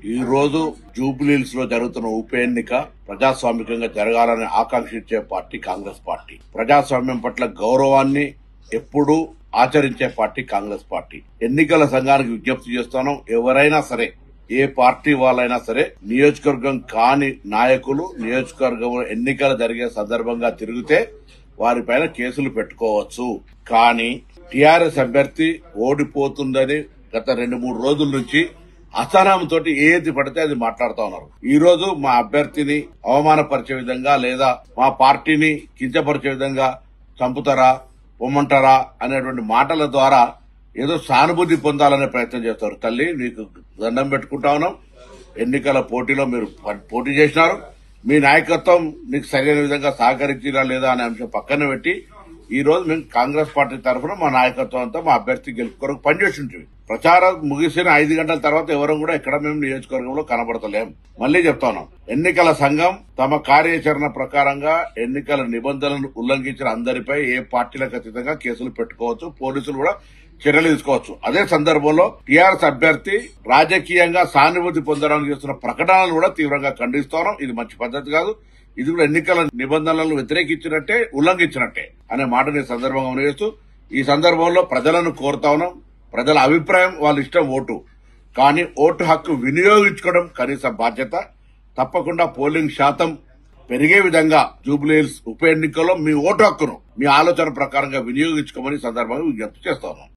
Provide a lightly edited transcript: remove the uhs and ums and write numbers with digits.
ఈ రోజు జూబ్లీహిల్స్ లో జరుగుతున్న ఉప ఎన్నిక ప్రజాస్వామికంగా జరగాలని ఆకాంక్షించే పార్టీ కాంగ్రెస్ పార్టీ. ప్రజాస్వామ్యం పట్ల గౌరవాన్ని ఎప్పుడూ ఆచరించే పార్టీ కాంగ్రెస్ పార్టీ. ఎన్నికల సంఘానికి విజ్ఞప్తి చేస్తున్నాం, ఎవరైనా సరే ఏ పార్టీ వాళ్ళైనా సరే నియోజకవర్గం కాని నాయకులు నియోజకవర్గం ఎన్నికలు జరిగే సందర్భంగా తిరిగితే వారిపైన కేసులు పెట్టుకోవచ్చు. కానీ టీఆర్ఎస్ అభ్యర్థి ఓడిపోతుందని గత 2-3 రోజుల నుంచి అసహనంతో ఏది పడితే అది మాట్లాడుతూ ఉన్నారు. ఈ రోజు మా అభ్యర్థిని అవమానపరిచే విధంగా లేదా మా పార్టీని కించపరిచే విధంగా చంపుతారా పొమ్మంటారా అనేటువంటి మాటల ద్వారా ఏదో సానుభూతి పొందాలనే ప్రయత్నం చేస్తారు. తల్లి, నీకు దండం పెట్టుకుంటా ఉన్నాం. ఎన్నికల పోటీలో మీరు పోటీ చేసినారు, మీ నాయకత్వం నీకు సరైన విధంగా సహకరించినా లేదా అనే అంశం పక్కన పెట్టి ఈ రోజు మేము కాంగ్రెస్ పార్టీ తరఫున మా నాయకత్వం అంతా మా అభ్యర్థి గెలుపు కొరకు పనిచేసి ఉంటుంది. ప్రచారం ముగిసిన 5 గంటల తర్వాత ఎవరు కూడా ఎక్కడ మేము నియోజకవర్గంలో కనబడతలేం. మళ్లీ చెప్తాను, ఎన్నికల సంఘం తమ కార్యాచరణ ప్రకారంగా ఎన్నికల నిబంధనలను ఉల్లంఘించిన అందరిపై ఏ పార్టీలకు అతీతంగా కేసులు పెట్టుకోవచ్చు, పోలీసులు కూడా చర్యలు తీసుకోవచ్చు. అదే సందర్భంలో టీఆర్ఎస్ అభ్యర్థి రాజకీయంగా సానుభూతి పొందడానికి చేస్తున్న ప్రకటనలు కూడా తీవ్రంగా ఖండిస్తున్నాం. ఇది మంచి పద్ధతి కాదు. ఇది కూడా ఎన్నికల నిబంధనలను వ్యతిరేకించినట్టే, ఉల్లంఘించినట్టే అనే మాటని సందర్భంగా చేస్తూ ఈ సందర్భంలో ప్రజలను కోరుతా ఉన్నాం. ప్రజల అభిప్రాయం వాళ్ళ ఇష్టం ఓటు, కానీ ఓటు హక్కు వినియోగించుకోవడం కనీస బాధ్యత. తప్పకుండా పోలింగ్ శాతం పెరిగే విధంగా జూబ్లీహిల్స్ ఉప ఎన్నికల్లో మీ ఓటు హక్కును మీ ఆలోచన ప్రకారంగా వినియోగించుకోమని సందర్భంగా విజ్ఞప్తి చేస్తా ఉన్నాం.